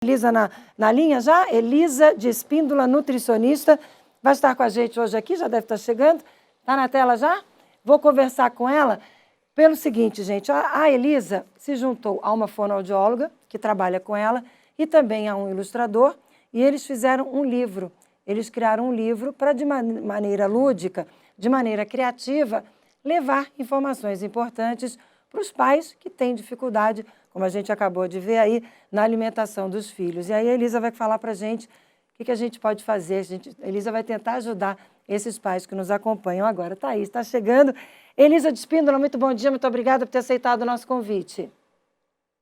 Elisa na linha já? Elisa de Espíndola, nutricionista, vai estar com a gente hoje aqui, já deve estar chegando. Está na tela já? Vou conversar com ela pelo seguinte, gente. A Elisa se juntou a uma fonoaudióloga, que trabalha com ela, e também a um ilustrador, e eles fizeram um livro. Eles criaram um livro para, de maneira lúdica, de maneira criativa, levar informações importantes para os pais que têm dificuldade, como a gente acabou de ver aí, na alimentação dos filhos. E aí a Elisa vai falar para a gente o que a gente pode fazer. A Elisa vai tentar ajudar esses pais que nos acompanham agora. Thaís, está chegando. Elisa de Espíndola, muito bom dia, muito obrigada por ter aceitado o nosso convite.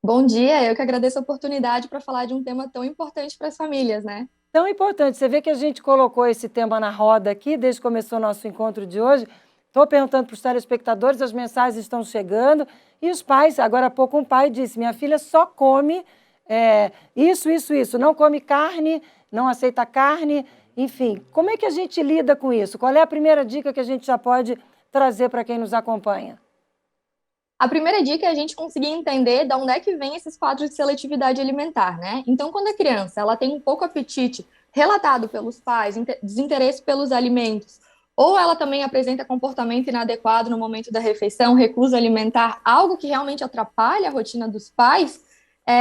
Bom dia, eu que agradeço a oportunidade para falar de um tema tão importante para as famílias, né? Tão importante, você vê que a gente colocou esse tema na roda aqui, desde que começou o nosso encontro de hoje. Estou perguntando para os telespectadores, as mensagens estão chegando, e os pais, agora há pouco um pai disse, minha filha só come isso, não come carne, não aceita carne, enfim. Como é que a gente lida com isso? Qual é a primeira dica que a gente já pode trazer para quem nos acompanha? A primeira dica é a gente conseguir entender de onde é que vem esses quadros de seletividade alimentar, né? Então, quando a criança ela tem um pouco apetite relatado pelos pais, desinteresse pelos alimentos, ou ela também apresenta comportamento inadequado no momento da refeição, recusa alimentar, algo que realmente atrapalha a rotina dos pais,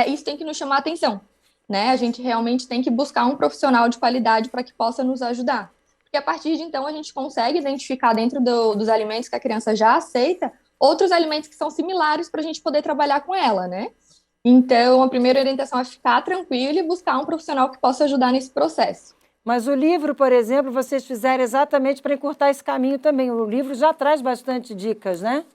isso tem que nos chamar a atenção, né? A gente realmente tem que buscar um profissional de qualidade para que possa nos ajudar. Porque a partir de então a gente consegue identificar dentro dos alimentos que a criança já aceita outros alimentos que são similares para a gente poder trabalhar com ela, né? Então, a primeira orientação é ficar tranquilo e buscar um profissional que possa ajudar nesse processo. Mas o livro, por exemplo, vocês fizeram exatamente para encurtar esse caminho também. O livro já traz bastante dicas, né?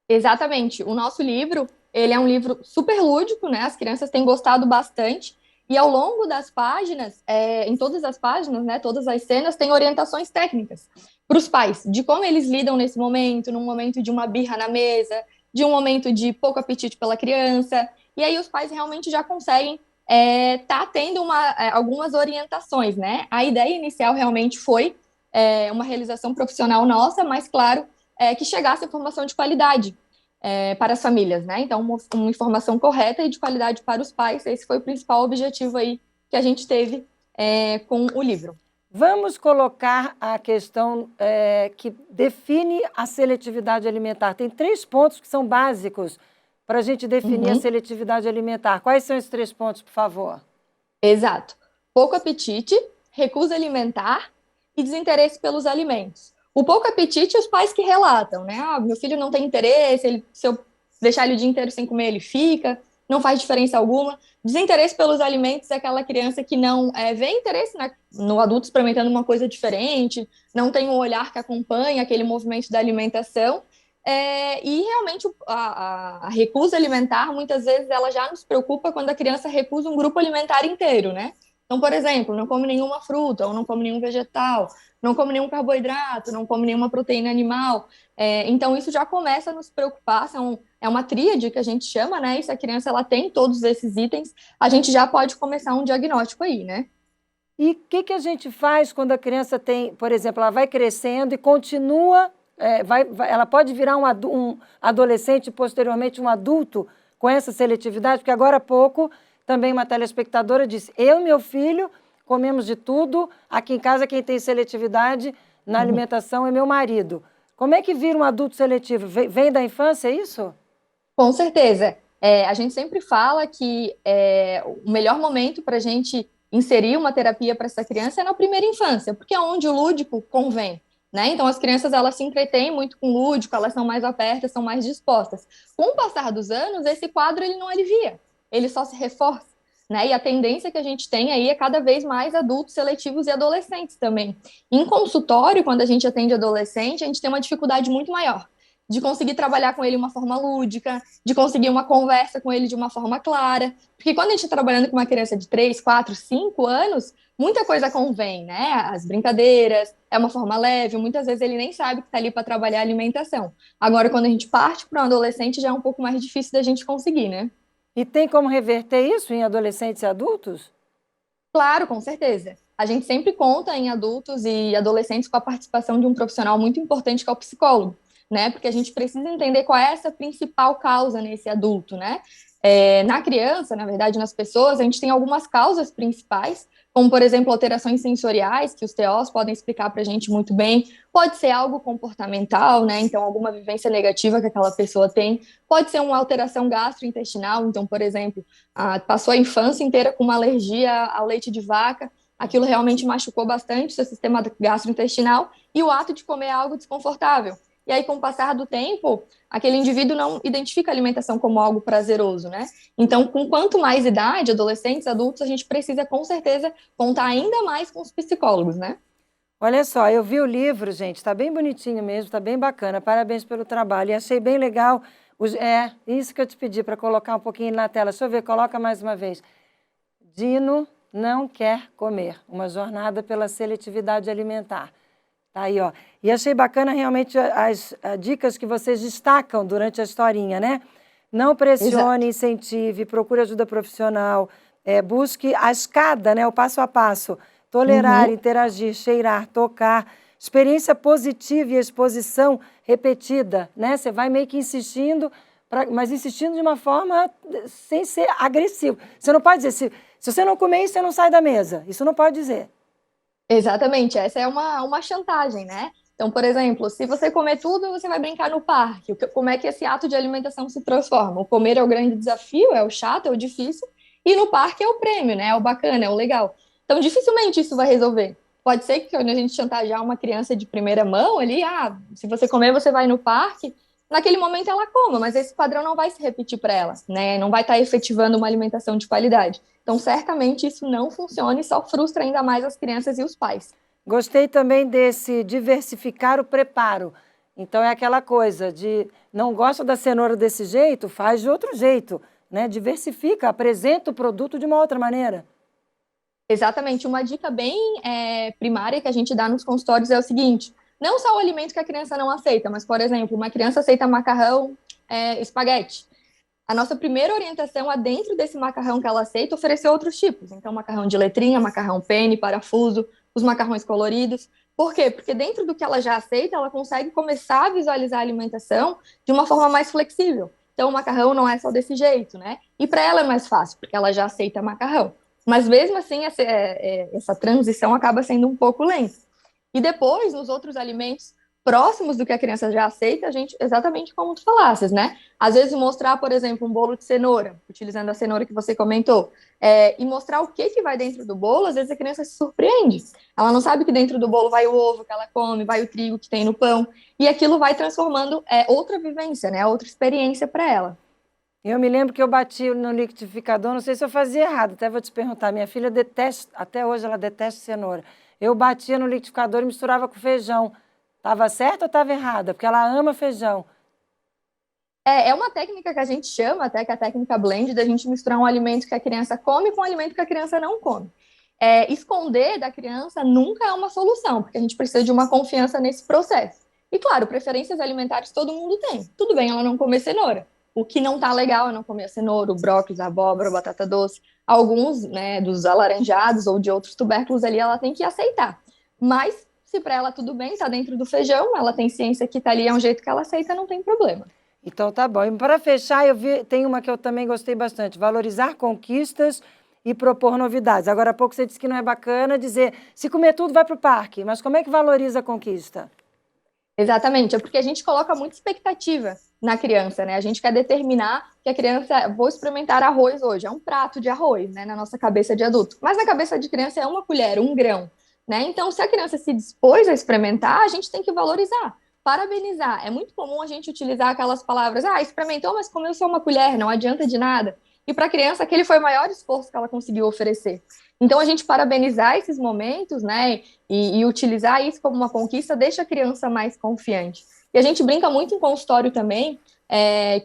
Exatamente. O nosso livro, ele é um livro super lúdico, né? As crianças têm gostado bastante. E ao longo das páginas, em todas as páginas, né, todas as cenas, tem orientações técnicas para os pais, de como eles lidam nesse momento, num momento de uma birra na mesa, de um momento de pouco apetite pela criança. E aí os pais realmente já conseguem tá tendo algumas orientações, né? A ideia inicial realmente foi uma realização profissional nossa, mas claro, que chegasse informação de qualidade para as famílias, né? Então, uma informação correta e de qualidade para os pais, esse foi o principal objetivo aí que a gente teve com o livro. Vamos colocar a questão que define a seletividade alimentar. Tem 3 pontos que são básicos para a gente definir a seletividade alimentar. Quais são esses 3 pontos, por favor? Exato. Pouco apetite, recusa alimentar e desinteresse pelos alimentos. O pouco apetite, os pais que relatam, né? Ah, meu filho não tem interesse, se eu deixar ele o dia inteiro sem comer, ele fica, não faz diferença alguma. Desinteresse pelos alimentos é aquela criança que não vê interesse no adulto experimentando uma coisa diferente, não tem um olhar que acompanha aquele movimento da alimentação. E realmente a recusa alimentar, muitas vezes, ela já nos preocupa quando a criança recusa um grupo alimentar inteiro, né? Então, por exemplo, não come nenhuma fruta, ou não come nenhum vegetal, não come nenhum carboidrato, não come nenhuma proteína animal. Então, isso já começa a nos preocupar, é uma tríade que a gente chama, né? E se a criança ela tem todos esses itens, a gente já pode começar um diagnóstico aí, né? E o que a gente faz quando a criança tem, por exemplo, ela vai crescendo e continua, ela pode virar um adolescente, posteriormente um adulto, com essa seletividade? Porque agora há pouco também uma telespectadora disse, eu e meu filho comemos de tudo, aqui em casa quem tem seletividade na alimentação é meu marido. Como é que vira um adulto seletivo? Vem da infância, é isso? Com certeza. A gente sempre fala que o melhor momento para a gente inserir uma terapia para essa criança é na primeira infância, porque é onde o lúdico convém, né? Então, as crianças, elas se entretêm muito com o lúdico, elas são mais abertas, são mais dispostas. Com o passar dos anos, esse quadro, ele não alivia, ele só se reforça, né? E a tendência que a gente tem aí é cada vez mais adultos seletivos e adolescentes também. Em consultório, quando a gente atende adolescente, a gente tem uma dificuldade muito maior de conseguir trabalhar com ele de uma forma lúdica, de conseguir uma conversa com ele de uma forma clara. Porque quando a gente está trabalhando com uma criança de 3, 4, 5 anos, muita coisa convém, né? As brincadeiras, é uma forma leve, muitas vezes ele nem sabe que está ali para trabalhar a alimentação. Agora, quando a gente parte para um adolescente, já é um pouco mais difícil da gente conseguir, né? E tem como reverter isso em adolescentes e adultos? Claro, com certeza. A gente sempre conta em adultos e adolescentes com a participação de um profissional muito importante, que é o psicólogo, né? Porque a gente precisa entender qual é essa principal causa nesse adulto, né? Na criança, na verdade, nas pessoas, a gente tem algumas causas principais, como, por exemplo, alterações sensoriais, que os TOs podem explicar para a gente muito bem. Pode ser algo comportamental, né? Então, alguma vivência negativa que aquela pessoa tem. Pode ser uma alteração gastrointestinal. Então, por exemplo, passou a infância inteira com uma alergia ao leite de vaca, aquilo realmente machucou bastante o seu sistema gastrointestinal e o ato de comer é algo desconfortável. E aí, com o passar do tempo, aquele indivíduo não identifica a alimentação como algo prazeroso, né? Então, com quanto mais idade, adolescentes, adultos, a gente precisa, com certeza, contar ainda mais com os psicólogos, né? Olha só, eu vi o livro, gente, está bem bonitinho mesmo, está bem bacana, parabéns pelo trabalho. E achei bem legal, isso que eu te pedi para colocar um pouquinho na tela. Deixa eu ver, coloca mais uma vez. Dino não quer comer, uma jornada pela seletividade alimentar. Tá aí, ó. E achei bacana realmente as dicas que vocês destacam durante a historinha, né? Não pressione, incentive, procure ajuda profissional, busque a escada, né? O passo a passo. Tolerar, interagir, cheirar, tocar. Experiência positiva e exposição repetida, né? Você vai meio que insistindo, mas insistindo de uma forma sem ser agressivo. Você não pode dizer, se você não comer isso, você não sai da mesa. Isso não pode dizer. Exatamente, essa é uma chantagem, né? Então, por exemplo, se você comer tudo, você vai brincar no parque. Como é que esse ato de alimentação se transforma? O comer é o grande desafio, é o chato, é o difícil, e no parque é o prêmio, né? É o bacana, é o legal. Então, dificilmente isso vai resolver. Pode ser que quando a gente chantagear uma criança de primeira mão ali, se você comer, você vai no parque, naquele momento ela coma, mas esse padrão não vai se repetir para ela, né? Não vai estar efetivando uma alimentação de qualidade. Então, certamente isso não funciona e só frustra ainda mais as crianças e os pais. Gostei também desse diversificar o preparo. Então, é aquela coisa de não gosta da cenoura desse jeito, faz de outro jeito, né? Diversifica, apresenta o produto de uma outra maneira. Exatamente. Uma dica bem primária que a gente dá nos consultórios é o seguinte: não só o alimento que a criança não aceita, mas, por exemplo, uma criança aceita macarrão, espaguete. A nossa primeira orientação é, dentro desse macarrão que ela aceita, oferecer outros tipos. Então, macarrão de letrinha, macarrão penne, parafuso, os macarrões coloridos. Por quê? Porque dentro do que ela já aceita, ela consegue começar a visualizar a alimentação de uma forma mais flexível. Então, o macarrão não é só desse jeito, né? E para ela é mais fácil, porque ela já aceita macarrão. Mas mesmo assim, essa transição acaba sendo um pouco lenta. E depois, nos outros alimentos próximos do que a criança já aceita, a gente, exatamente como tu falasses, né? Às vezes mostrar, por exemplo, um bolo de cenoura, utilizando a cenoura que você comentou, e mostrar o que vai dentro do bolo, às vezes a criança se surpreende. Ela não sabe que dentro do bolo vai o ovo que ela come, vai o trigo que tem no pão, e aquilo vai transformando outra vivência, né? Outra experiência para ela. Eu me lembro que eu bati no liquidificador, não sei se eu fazia errado, até vou te perguntar. Minha filha detesta, até hoje ela detesta cenoura. Eu batia no liquidificador e misturava com feijão. Estava certo ou estava errada? Porque ela ama feijão. É uma técnica que a gente chama, até que a técnica blend, da gente misturar um alimento que a criança come com um alimento que a criança não come. Esconder da criança nunca é uma solução, porque a gente precisa de uma confiança nesse processo. E claro, preferências alimentares todo mundo tem. Tudo bem ela não comer cenoura. O que não tá legal é não comer a cenoura, o brócolis, a abóbora, a batata doce. Alguns, né, dos alaranjados ou de outros tubérculos ali, ela tem que aceitar. Mas, se para ela tudo bem, tá dentro do feijão, ela tem ciência que tá ali, é um jeito que ela aceita, não tem problema. Então tá bom. E para fechar, tem uma que eu também gostei bastante: valorizar conquistas e propor novidades. Agora há pouco você disse que não é bacana dizer, se comer tudo, vai para o parque. Mas como é que valoriza a conquista? Exatamente, é porque a gente coloca muita expectativa na criança, né? A gente quer determinar que a criança, vou experimentar arroz hoje, é um prato de arroz, né, na nossa cabeça de adulto. Mas na cabeça de criança é uma colher, um grão, né? Então, se a criança se dispôs a experimentar, a gente tem que valorizar, parabenizar. É muito comum a gente utilizar aquelas palavras, experimentou, mas comeu só uma colher, não adianta de nada. E para a criança, aquele foi o maior esforço que ela conseguiu oferecer. Então, a gente parabenizar esses momentos, né, e utilizar isso como uma conquista, deixa a criança mais confiante. E a gente brinca muito em consultório também,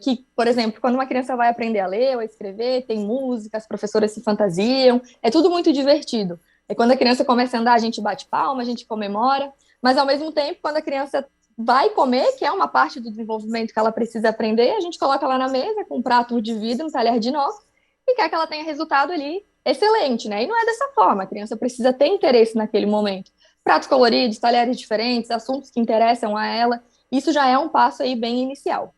que, por exemplo, quando uma criança vai aprender a ler ou a escrever, tem música, as professoras se fantasiam, é tudo muito divertido. Quando a criança começa a andar, a gente bate palma, a gente comemora, mas ao mesmo tempo, quando a criança vai comer, que é uma parte do desenvolvimento que ela precisa aprender, a gente coloca lá na mesa com um prato de vidro, um talher de inox, e quer que ela tenha resultado ali excelente, né? E não é dessa forma, a criança precisa ter interesse naquele momento. Pratos coloridos, talheres diferentes, assuntos que interessam a ela, isso já é um passo aí bem inicial.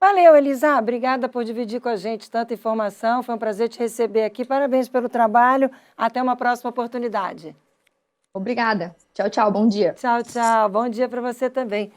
Valeu, Elisa. Obrigada por dividir com a gente tanta informação. Foi um prazer te receber aqui. Parabéns pelo trabalho. Até uma próxima oportunidade. Obrigada. Tchau, tchau. Bom dia. Tchau, tchau. Bom dia para você também.